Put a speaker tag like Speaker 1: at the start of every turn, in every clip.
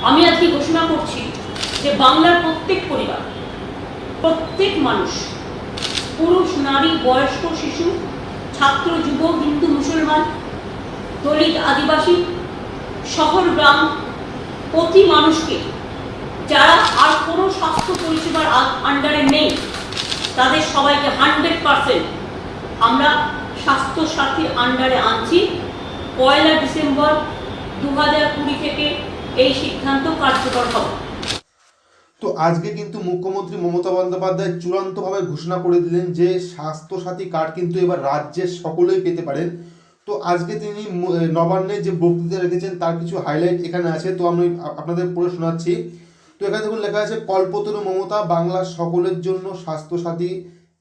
Speaker 1: আমি আজকে ঘোষণা করছি যে বাংলার প্রত্যেক পরিবার, প্রত্যেক মানুষ, পুরুষ, নারী, বয়স্ক, শিশু, ছাত্র, যুব, হিন্দু, মুসলমান, দলিত, আদিবাসী, শহর, গ্রাম, প্রতি মানুষকে যারা আর কোনো স্বাস্থ্য পরিষেবার আন্ডারে নেই তাদের সবাইকে 100% আমরা স্বাস্থ্য সাথীর আন্ডারে আনছি। 1 ডিসেম্বর 2020 থেকে এই সিদ্ধান্ত কার্যকর হবে।
Speaker 2: তো আজকে কিন্তু মুখ্যমন্ত্রী মমতা বন্দ্যোপাধ্যায় চূড়ান্তভাবে ঘোষণা করে দিলেন যে স্বাস্থ্যসাথী কার্ড কিন্তু এবার রাজ্যের সকলেই পেতে পারেন। তো আজকে তিনি নবান্নে যে বক্তৃতা রেখেছেন তার কিছু হাইলাইট এখানে আছে, তো আমি আপনাদের পড়ে শোনাচ্ছি। তো এখানে দেখুন লেখা আছে, কল্পতরু মমতা, বাংলার সকলের জন্য স্বাস্থ্যসাথী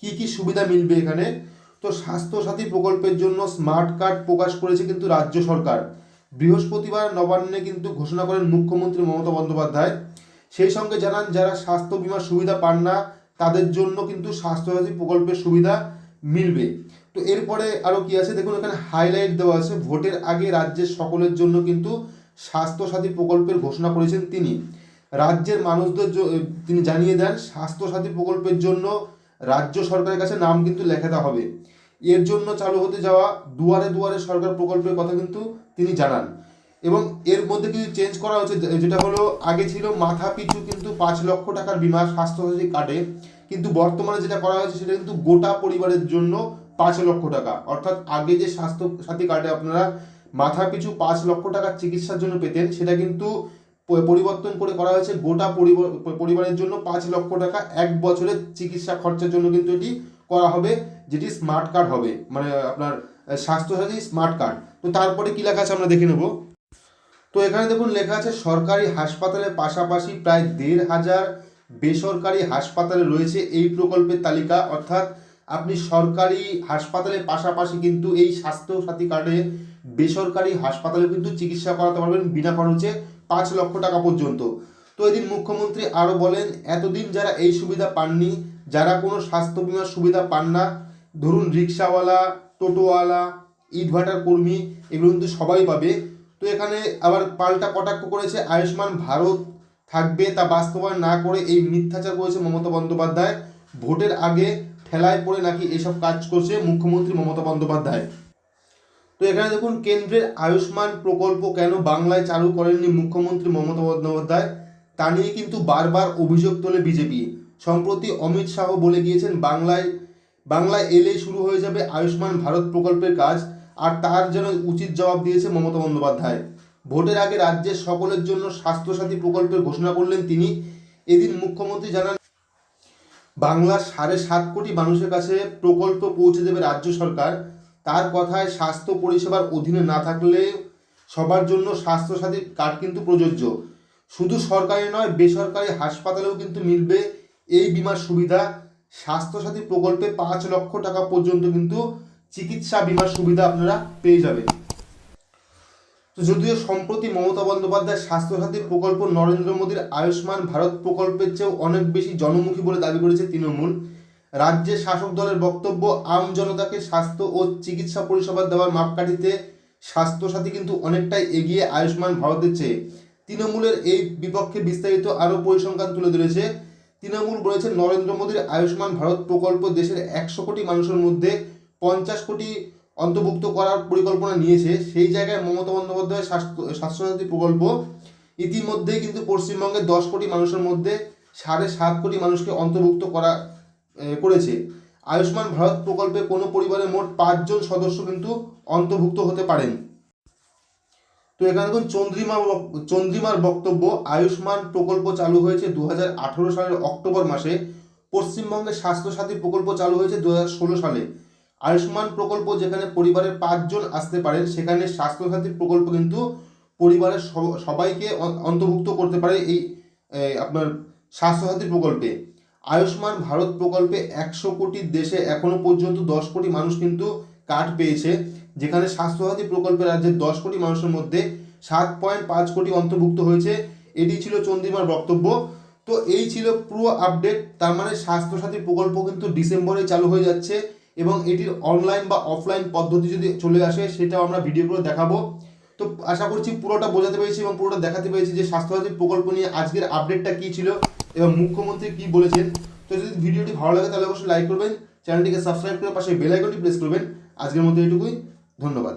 Speaker 2: কি কি সুবিধা মিলবে এখানে। তো স্বাস্থ্যসাথী প্রকল্পের জন্য স্মার্ট কার্ড প্রকাশ করেছে কিন্তু রাজ্য সরকার। বৃহস্পতিবার নবান্নে কিন্তু ঘোষণা করেন মুখ্যমন্ত্রী মমতা বন্দ্যোপাধ্যায়। সেই সঙ্গে জানান যারা স্বাস্থ্য বিমার সুবিধা পান না তাদের জন্য কিন্তু স্বাস্থ্যসাথী প্রকল্পের সুবিধা মিলবে। তো এরপরে আরও কি আছে দেখুন, এখানে হাইলাইট দেওয়া আছে, ভোটের আগে রাজ্যের সকলের জন্য কিন্তু স্বাস্থ্যসাথী প্রকল্পের ঘোষণা করেছেন তিনি। রাজ্যের মানুষদের তিনি জানিয়ে দেন স্বাস্থ্যসাথী প্রকল্পের জন্য রাজ্য সরকারের কাছে নাম কিন্তু লেখাতে হবে। এর জন্য চালু হতে যাওয়া দুয়ারে দুয়ারে সরকার প্রকল্পের কথা কিন্তু তিনি জানান। এবং এর মধ্যে কিছু চেঞ্জ করা হয়েছে, যেটা হলো আগে ছিল মাথা পিছু কিন্তু 5 লক্ষ টাকার বিমা স্বাস্থ্যসাথী কার্ডে, কিন্তু বর্তমানে যেটা করা হয়েছে সেটা কিন্তু গোটা পরিবারের জন্য 5 লক্ষ টাকা। অর্থাৎ আগে যে স্বাস্থ্যসাথী কার্ডে আপনারা মাথা পিছু 5 লক্ষ টাকার চিকিৎসার জন্য পেতেন, সেটা কিন্তু পরিবর্তন করে করা হয়েছে গোটা পরিবারের জন্য 5 লক্ষ টাকা 1 বছরের চিকিৎসা খরচার জন্য কিন্তু এটি করা হবে, যেটি স্মার্ট কার্ড হবে, মানে আপনার স্বাস্থ্যসাথী স্মার্ট কার্ড। তো তারপরে কি লেখা আছে আমরা দেখে নেব। তো এখানে দেখুন লেখা আছে, সরকারি হাসপাতালের পাশাপাশি প্রায় 1,500 বেসরকারি হাসপাতালে রয়েছে এই প্রকল্পের তালিকা। অর্থাৎ আপনি সরকারি হাসপাতালের পাশাপাশি কিন্তু এই স্বাস্থ্যসাথী কার্ডে বেসরকারি হাসপাতালে কিন্তু চিকিৎসা করাতে পারবেন বিনা খরচে 5 লক্ষ টাকা পর্যন্ত। তো এদিন মুখ্যমন্ত্রী আরও বলেন, এতদিন যারা এই সুবিধা পাননি, যারা কোনো স্বাস্থ্য বিমার সুবিধা পান না, ধরুন রিক্সাওয়ালা, টোটোওয়ালা, ইটভাটার কর্মী, এগুলো কিন্তু সবাই পাবে। তো এখানে আবার পাল্টা কটাক্ষ করেছে, আয়ুষ্মান ভারত থাকবে তা বাস্তবায়ন না করে এই মিথ্যাচার করেছে মমতা বন্দ্যোপাধ্যায়। ভোটের আগে ঠেলায় পড়ে নাকি এসব কাজ করছে মুখ্যমন্ত্রী মমতা বন্দ্যোপাধ্যায়। তো এখানে দেখুন, কেন্দ্রের আয়ুষ্মান প্রকল্প কেন বাংলায় চালু করেননি মুখ্যমন্ত্রী মমতা বন্দ্যোপাধ্যায়, তা নিয়ে কিন্তু বারবার অভিযোগ তোলে বিজেপি। সম্প্রতি অমিত শাহ বলে গিয়েছেন বাংলায় এলেই শুরু হয়ে যাবে আয়ুষ্মান ভারত প্রকল্পের কাজ, আর তার যেন উচিত জবাব দিয়েছে মমতা বন্দ্যোপাধ্যায়। ভোটের আগে রাজ্যের সকলের জন্য স্বাস্থ্যসাথী প্রকল্পের ঘোষণা করলেন তিনি। এদিন মুখ্যমন্ত্রী জানান বাংলার 7.5 কোটি মানুষের কাছে প্রকল্প পৌঁছে দেবে রাজ্য সরকার। তার কথায় স্বাস্থ্য পরিষেবার অধীনে না থাকলে সবার জন্য স্বাস্থ্যসাথী কার্ড কিন্তু প্রযোজ্য। শুধু সরকারি নয়, বেসরকারি হাসপাতালেও কিন্তু মিলবে এই বিমার সুবিধা। স্বাস্থ্যসাথী প্রকল্পে 5 লক্ষ টাকা পর্যন্ত কিন্তু চিকিৎসা বিমার সুবিধা আপনারা পেয়ে যাবেন। তো যদিও সম্প্রতি মমতা বন্দ্যোপাধ্যায় স্বাস্থ্যসাথী প্রকল্প নরেন্দ্র মোদীর আয়ুষ্মান ভারত প্রকল্পের চেয়েও অনেক বেশি জনমুখী বলে দাবি করেছে তৃণমূল। রাজ্যের শাসক দলের বক্তব্য, আম জনতাকে স্বাস্থ্য ও চিকিৎসা পরিষেবা দেওয়ার মাপকাঠিতে স্বাস্থ্যসাথী কিন্তু অনেকটাই এগিয়ে আয়ুষ্মান ভারতের চেয়ে। তৃণমূলের এই বিপক্ষে বিস্তারিত আরও পরিসংখ্যান তুলে ধরেছে। তৃণমূল বলেছে, নরেন্দ্র মোদীর আয়ুষ্মান ভারত প্রকল্প দেশের 100 কোটি মানুষের মধ্যে 50 কোটি অন্তর্ভুক্ত করার পরিকল্পনা নিয়েছে। সেই জায়গায় মমতা বন্দ্যোপাধ্যায়ের স্বাস্থ্যসাথী প্রকল্প ইতিমধ্যেই কিন্তু পশ্চিমবঙ্গের 10 কোটি মানুষের মধ্যে 7.5 কোটি মানুষকে অন্তর্ভুক্ত করেছে। আয়ুষ্মান ভারত প্রকল্পে কোনো পরিবারে মোট 5 জন সদস্য কিন্তু অন্তর্ভুক্ত হতে পারেন। তো এখানে দেখুন চন্দ্রিমার বক্তব্য, আয়ুষ্মান প্রকল্প চালু হয়েছে 2018 সালের অক্টোবর মাসে। পশ্চিমবঙ্গে স্বাস্থ্যসাথী প্রকল্প চালু হয়েছে 2016 সালে। আয়ুষ্মান প্রকল্প যেখানে পরিবারের 5 জন আসতে পারেন, সেখানে স্বাস্থ্যসাথী প্রকল্প কিন্তু পরিবারের সবাইকে অন্তর্ভুক্ত করতে পারে এই আপনার স্বাস্থ্যসাথী প্রকল্পে। আয়ুষ্মান ভারত প্রকল্পে 100 কোটির দেশে এখনো পর্যন্ত 10 কোটি মানুষ কিন্তু কার্ড পেয়েছে, যেখানে স্বাস্থ্যসাথী প্রকল্পে রাজ্যের 10 কোটি মানুষের মধ্যে 7.5 কোটি অন্তর্ভুক্ত হয়েছে। এটি ছিল চন্দ্রিমার বক্তব্য। তো এই ছিল পুরো আপডেট। তার মানে স্বাস্থ্যসাথী প্রকল্প কিন্তু ডিসেম্বরে চালু হয়ে যাচ্ছে, এবং এটির অনলাইন বা অফলাইন পদ্ধতি যদি চলে আসে সেটাও আমরা ভিডিও করে দেখাবো। তো আশা করছি পুরোটা বোঝাতে পেরেছি এবং পুরোটা দেখাতে পেরেছি যে স্বাস্থ্যসাথী প্রকল্প নিয়ে আজকের আপডেটটা কী ছিল এবং মুখ্যমন্ত্রী কী বলেছেন। তো যদি ভিডিওটি ভালো লাগে তাহলে অবশ্যই লাইক করবেন, চ্যানেলটিকে সাবস্ক্রাইব করে পাশে বেল আইকনটি প্রেস করবেন। আজকের মতো এইটুকুই, ধন্যবাদ।